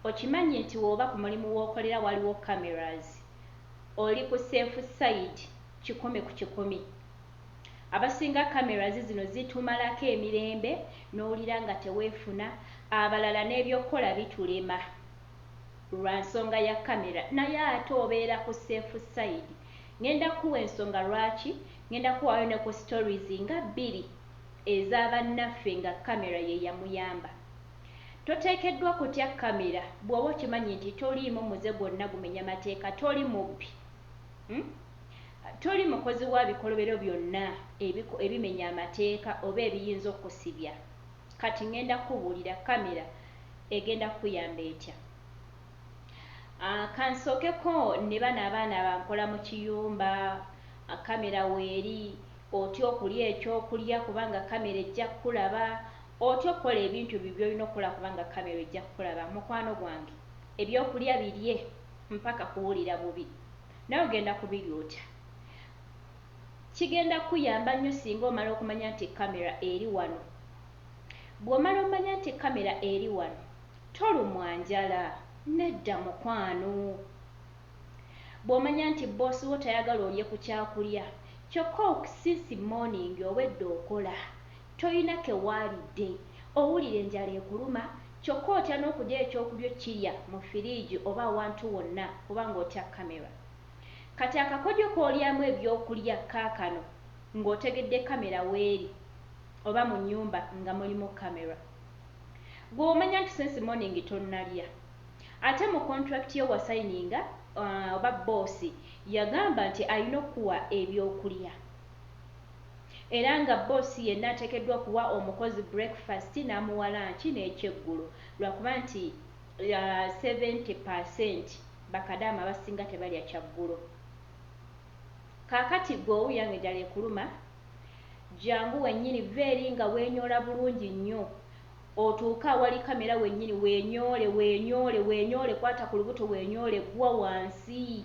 okimanyi nti woba ku mulimu w'okolera waliwo cameras oli ku safe side 100 abasinga cameras zino zitumalako emirembe n'owulira nga teweefuna abalala n'ebyokukola bitulema lwa nsonga ya kamera naye ate obeera ku safe side. Ngenda kuwa ensonga lwaki, ngenda kuwayo ne ku stories nga 2 ez'abannaffe nga kamera ye yamuyamba. Toteekeddwa kutya kamera bw'oba okimanyi nti toliimu muze gwonna gumenya mateeka, toli mubbi, toli mukozi wa bikolobero byonna ebimenya amateeka oba ebiyinza okusibya. Kati ngenda kubuulira kamera egenda kuyamba etya. Kansookeko ne bano abaana bankola mu kiyumba, kamera weeri otya okulya ekyokulya kubanga kamera ejja kukulaba, otya okukola ebintu bibyo olina okukola kubanga kamera ejja kukulaba. Mukwano gwange ebyokulya birye mpaka kuwulira bubi, nawe ogenda kubirya otya? Kigenda kuyamba nnyo singa omala okumanya nti kamera eri wano. Bw'omala omanya nti kamera eri wano tolumwa njala, nedda mukwano. Bw'omanya nti boosi wo tayagala olye ku kyakulya kyokka since morning owedde okola toyina kewaalidde, owulira enjala ekuluma kyokka otya n'okulya ekyokulya kirya mu firiigi oba awantu wonna kubanga otya kamera. Kati akakodyo k'olyamu ebyokulya kaakano ng'otegedde kamera weeri oba mu nnyumba nga mulimu kamera. Bw'omanya nti since morning tonnalya ate mu contract yo wasayininga oba boosi yagamba nti alina okuwa ebyokulya era nga boosi yenna ateekeddwa kuwa omukozi breakfast n'amuwa lunch n'ekyeggulo lwakuba nti 70% bakadaama abasinga tebalya kyaggulo. Kaakati gwe owuyange enjala ekuluma, jangu wennyini veeri nga weenyoola bulungi nnyo otuuke awali kamera wennyini weenyoole, kwata ku lubuto weenyoole, gwa wansi,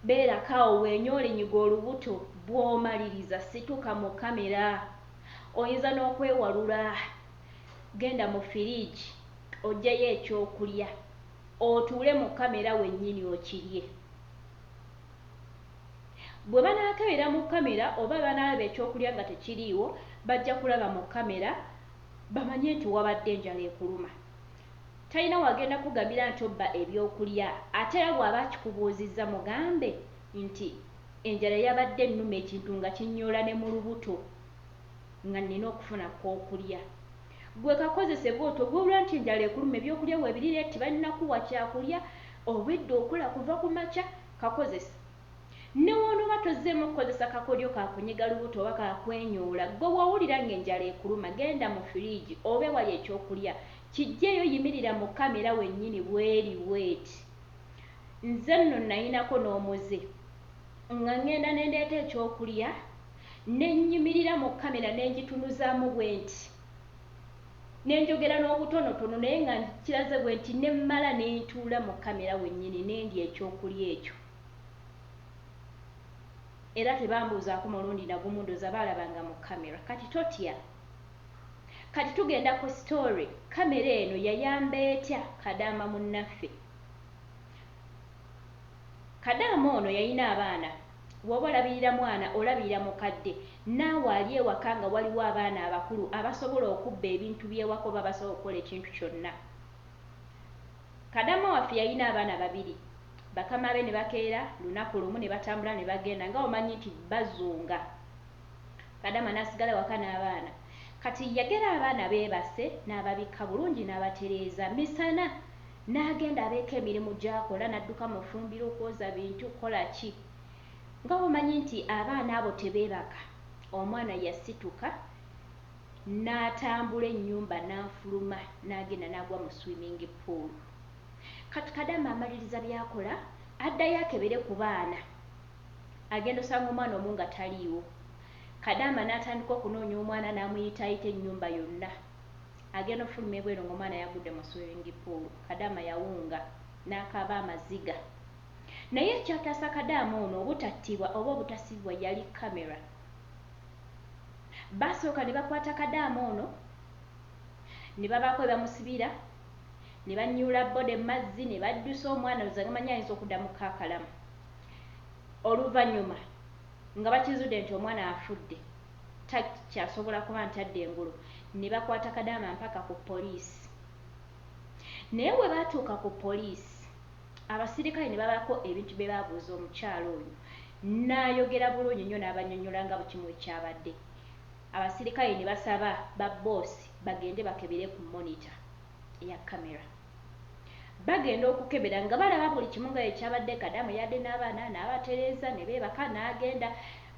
beerakaawo weenyoole, nyiga olubuto. Bw'omaliriza situka mu kamera. Oyinza n'okwewalula, genda mu firiigi oggyeyo ekyokulya otuule mu kamera wennyini okirye. Bwe banaakebera mu kamera oba banaalaba ekyokulya nga tekiriiwo bajja kulaba mu kamera bamanye nti wabadde enjala ekuluma. Talina wagenda kugambira nti obba ebyokulya ate era bw'aba akikubuuzizza mugambe nti enjala yabadde ennuma ekintu nga kinyoola ne mu lubuto nga nnina okufuna k'okulya. Gwe kakozese bw'otyo gw'olwa nti enjala ekuluma ebyokulya weebirire tibalina kuwa kyakulya obwedde okola kuva ku makya kakozese. Ne w'onooba tozzeemu okukozesa kakodyo kakunyiga lubuto oba kakwenyoola, gwe wawulira ng'enjala ekuluma genda mu firiigi oba ewali ekyokulya kijjeeyo yimirira mu kamera wennyini bweri bweti. Nze nno nayinako n'omuze nga ngenda ne ndeeta ekyokulya ne nnyimirira mu kamera ne ngitunuzaamu bwe nti ne njogera n'obutonotono naye nga kiraze bwe nti ne mmala ne ntuula mu kamera wennyini ne ndya ekyokulya ekyo. Era tebambuuzaako mulundi nagumu ndooza baalabanga mu kamera. Kati totya. Kati tugenda ku story. Kamera eno yayamba etya kadaama munnaffe? Kadaama ono yalina abaana. Bw'oba olabirira mwana olabirira mukadde, naawe ali ewaka nga waliwo abaana abakulu abasobola okubba ebintu by'ewaka oba basobola okukola ekintu kyonna. Kadaama waffe yalina abaana 2. Bakama be ne bakeera lunaku lumu ne batambula ne bagenda nga omanyi nti bazunga. Kadaama n'asigala waka n'abaana. Kati yagera abaana beebase n'ababikka bulungi n'abatereeza. Misana n'agenda abeeko emirimu gy'akola, n'adduka mu ffumbiro okwoza bintu kola ki. Nga omanyi nti abaana abo tebeebaka. Omwana yasituka n'atambula ennyumba n'afuluma n'agenda n'agwa mu swimming pool. Kati Kadaama amaliriza byakola addayo akebere ku baana. Agenda osanga omwana omu nga taliiwo. Kadaama n'atandika okunoonya omwana n'amuyitaayita ennyumba yonna. Agenda ofuluma ebweru ng'omwana yagudde mu swimming pool. Kadaama yawunga n'akaaba amaziga. Naye ekyataasa Kadaama ono obutattibwa oba obutasibwa yali kamera. Basooka ne bakwata Kadaama ono ne babaako bamusibira ne banyuula bode mazzi ne baddusa omwana ozangamanya ayinza okudda mu kaakalamu oluvannyuma nga bakizudde nti omwana afudde takyasobola kuba ntadde engulu ne bakwata Kadaama mpaka ku poliisi. Naye bwe baatuuka ku poliisi abasirikale ne babako ebintu bye baabuuza omukyalo oyo n'ayogera bulungi nnyo n'abanyonnyola nga bukimu ekyabadde. Abasirikale ne basaba babboosi bagende bakebere ku monita eya kamera. Bagenda okukebera nga balaba buli kimu nga ekyabadde. Kadaama yadde n'abaana n'abatereeza ne beebaka n'agenda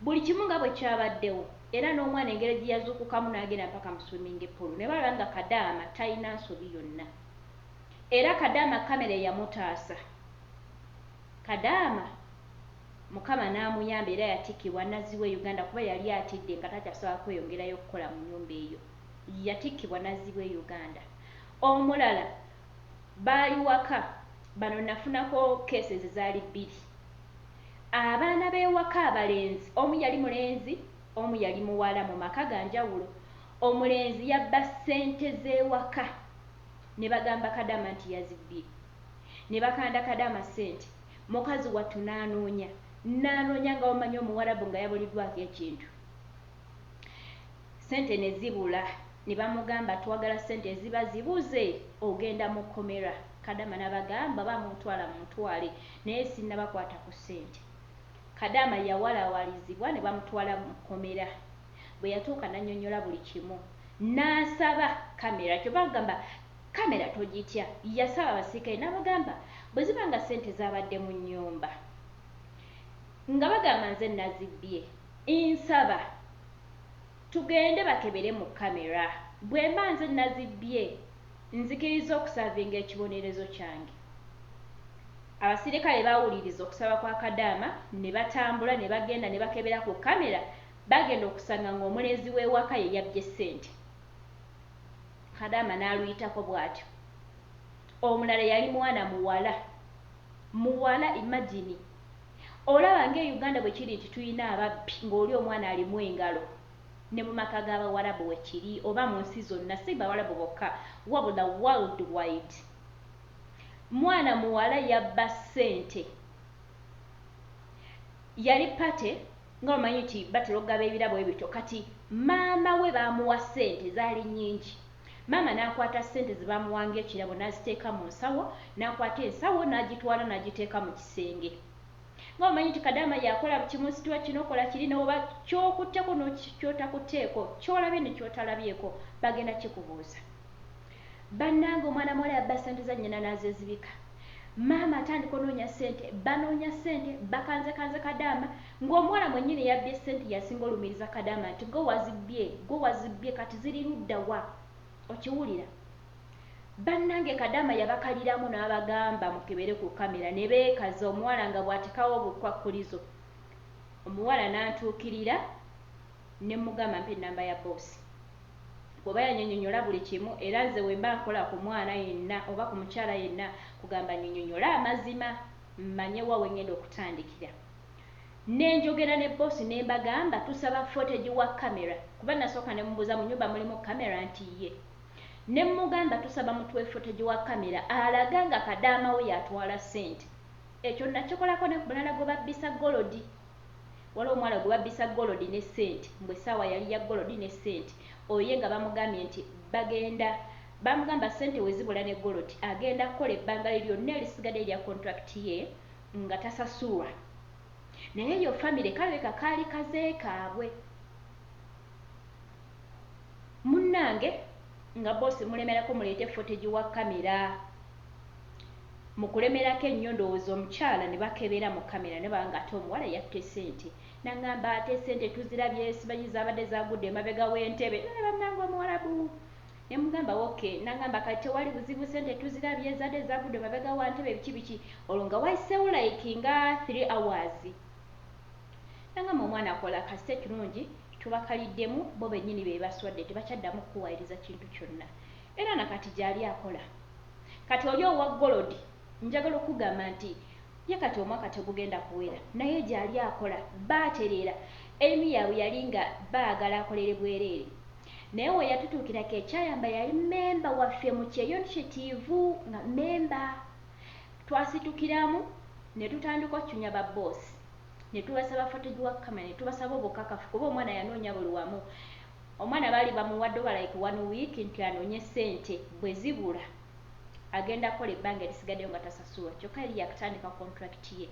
buli kimu nga bwe kyabaddewo, era n'omwana engeri gye yazuukukamu n'agenda mpaka mu swimming pool ne balaba nga Kadaama talina nsobi yonna. Era Kadaama kamera yamutaasa. Kadaama Mukama n'amuyamba era yatikkibwa n'azzibwa e Uganda kuba yali atidde nga takyasobola kweyongerayo okukola mu nnyumba eyo. Yatikkibwa n'azzibwa e Uganda. Omulala baali waka, bano nafunako cases zaali bbiri. Abaana b'ewaka abalenzi, omu yali mulenzi, omu yali muwala mu maka ga njawulo. Omulenzi yabba ssente z'ewaka ne bagamba Kadaama nti yazibbye. Ne bakanda Kadaama ssente. Mukazi wattu n'anoonya nga omanyi Omuwarabu nga yabuliddwako ekintu. Ssente ne zibula ne bamugamba twagala ssente eziba zibuze ogenda mu kkomera. Kadaama n'abagamba bamutwala mutwale naye sinnabakwata ku ssente. Kadaama yawalawalizibwa ne bamutwala mu kkomera. Bwe yatuuka n'annyonnyola buli kimu n'asaba kamera. Kyo bagamba kamera togitya. Yasaba abasirikale n'abagamba bwe ziba nga ssente zabadde mu nnyumba nga bagamba nze nazibbye, nsaba tugende bakebere mu kamera. Bwe mba nze nazibbye nzikiriza okusavinga ekibonerezo kyange. Abasirikale baawuliriza okusaba kwa Kadaama ne batambula ne bagenda ne bakebera ku kamera. Bagenda okusanga ng'omulenzi w'ewaka ye yabbye ssente. Kadaama n'aluyitako bw'atyo. Omulala yali mwana muwala imagine. Olaba ng'e Uganda bwe kiri nti tulina ababbi ng'oli omwana alimu engalo ne mu maka g'Abawarabu we kiri oba mu nsi zonna, si Bawarabu bokka wabula worldwide. Mwana muwala yabba ssente. Yali pate nga omanyi nti batera okugaba ebirabo ebito. Kati maama we baamuwa ssente zaali nnyingi. Maama n'akwata ssente ze baamuwanga ekirabo n'aziteeka mu nsawo, n'akwata ensawo n'agitwala n'agiteeka mu kisenge. Nga omanyi nti Kadaama yakola kimu situwa kino kola kirina oba kyokutteko n'okyotakutteeko, kyolabye ne kyotalabyeko bagenda kikubuuza. Bannange omwana muwala yabba ssente za nnyina n'azezibika. Maama atandika onoonya ssente, banoonya ssente, bakanze Kadaama ng'omuwala mwennyini yabbye ssente yasinga olumiriza Kadaama nti gwe wazibbye kati ziri ludda wa? Okiwulira? Bannange Kadaama yabakaliramu n'abagamba mukebere ku kamera ne beekaza. Omuwala nga bw'atekawo obukwakkulizo, omuwala n'antuukirira ne mugamba mpa ennamba ya boosi. Bw'oba yannyonnyola buli kimu era nze bwe mba nkola ku mwana yenna oba ku mukyala yenna kugamba nnyonnyola amazima mmanye wa we ngenda okutandikira. Nenjogera ne boosi ne mbagamba tusaba footage wa kamera kuba nasooka ne mubuuza mu nnyumba mulimu kamera nti ye. Ne mugamba tusaba mutuwe footage wa kamera alaga nga Kadaama we yatwala ssente. Ekyo nakikolako ne ku mulala gwe babbisa golodi. Waliwo omwala gwe babbisa golodi ne ssente, mbwe essaawa yali ya golodi ne ssente. Oye nga bamugambye nti bamugamba ssente we zibula ne golodi agenda kukola ebbanga lyonna erisigadde erya contract ye nga tasasulwa. Naye eyo famire kalabeka kaali kazee kaabwe. Munnange nga boosi mulemerako muleete footage wa kamera. Mu kulemerako ennyo ndowooza omukyala ne bakebera mu kamera ne baba nga ate omuwala yatte ssente. N'aŋŋamba ate ssente tuzirabye simanyi zaabadde zaagudde emabega w'entebe. Naye bannange Omuwarabu ne mugamba okay. N'aŋŋamba kati tewali buzibu ssente tuzirabye zadde zaagudde emabega wa ntebe biki olwo nga wayiseewo like nga 3 hours. N'aŋŋamba omwana akola kasite kirungi tubakaliddemu bo bennyini be baswadde tebakyaddamu kuwayiriza kintu kyonna. Era nakati gy'ali akola. Kati oli owa golodi njagala okugamba nti ye kati omwaka tegugenda kuwera naye gy'ali akola baatereera emu yaabwe yali nga baagala akolere bwereere. naye we yatutuukirako ekyayamba yali memba waffe mu kyeyo initiative nga memba. Twasitukiramu ne tutandika okunywa babboosi ne tubasaba footage wa kamera ne tubasaba obukakafu kuba omwana yanoonya buli wamu. Omwana baali bamuwadde oba like 1 week nti anoonye ssente bwe zibula agenda akola ebbanga erisigaddeyo nga tasasulwa, kyokka yali yakutandika contract ye.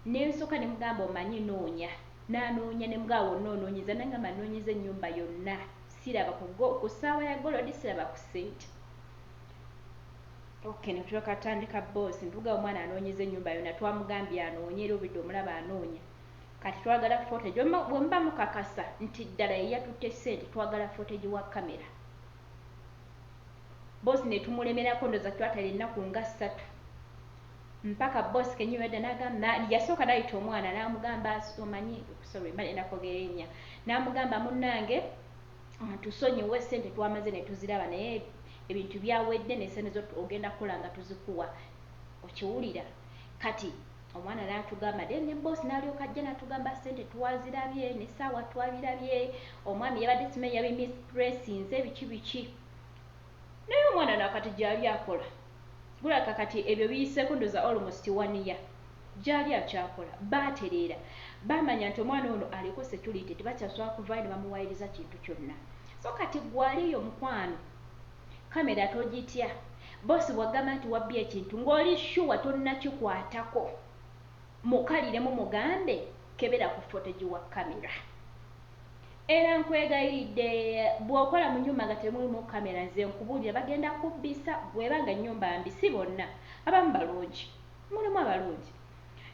Nensooka ne mugamba omanyi noonya, n'anoonya ne mugamba wonna onoonyeza, nangamba anoonyeza ennyumba yonna, siraba ku ssaawa ya golodi, siraba ku ssente. Okay, ne twakatandika boss ntuga omwana anoonyeza ennyumba yonna, twamugambye anoonye era obidde omulaba anoonya. Kati twagala footage bwe mba mukakasa nti ddala ye yatutte ssente, twagala footage wa kamera. Boss ne tumulemerako ndoza twatala ennaku nga 3 mpaka boss kenyuwedde n'agamba yasooka n'ayita omwana n'amugamba omanyi sorry balenda kwogera erinnya, n'amugamba munnange tusonyiwe ssente twamaze ne tuziraba naye ebintu byawedde n'essente zo ogenda kukola nga tuzikuwa, okiwulira? Kati omwana n'atugamba ne boss n'alyoka ajja n'atugamba ssente twazirabye n'essaawa twabirabye, omwami yabadde simanyi yabimispressinze biki naye omwana nakati gyali akola gulaka kati ebyo biyiseeko ndoza almost 1 year gyali akyakola. Baatereera bamanya nti omwana ono aliko security, tebakyasobola kuvaayo ne bamuwaayiriza kintu kyonna. So kati gwaliyo mukwano kamera togitya, bosi wagamba nti wabbye ekintu ng'oli shuwa tonnakikwatako, mukaliremu mugambe kebera ku footage wa kamera. Era nkwegayiridde bw'okola mu nnyumba nga temulimu kamera nze nkubuulira bagenda kubbisa, bw'ebanga nnyumba mbi si bonna, abamu balungi, mulimu abalungi,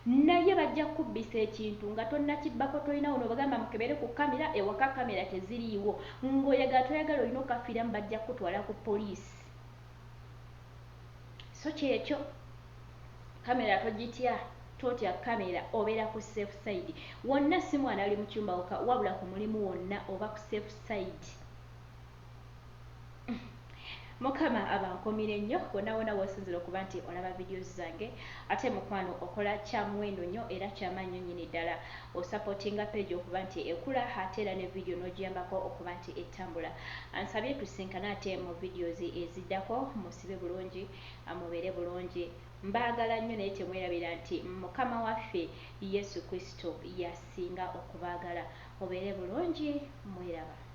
naye bajja kubbisa ekintu nga tonnakibbako tolinawo n'obagamba mukebere ku kamera, ewaka kamera teziriiwo, ng'oyagala toyagala olina okafiiramu bajja kutwala ku poliisi. So kyekyo kamera togitya, totya kamera, obeera ku safe side. Wonna si mwana ali mu kyumba wabula ku mulimu wonna oba ku safe side. Mukama abankomire nnyo wonna w'osinzira okuba nti olaba videos zange, ate mukwano okola kya muwendo nnyo era ky'amaanyi nnyini ddala osupportinga page okuba nti ekula, ate era ne video n'ogiyambako okuba nti etambula. Ansabye tusinkane ate mu videos eziddako, musibe bulungi, mubeere bulungi. Mbaagala nnyo naye temwerabira nti Mukama waffe Yesu Kristo yasinga okubaagala. Mubeere bulungi, mweraba.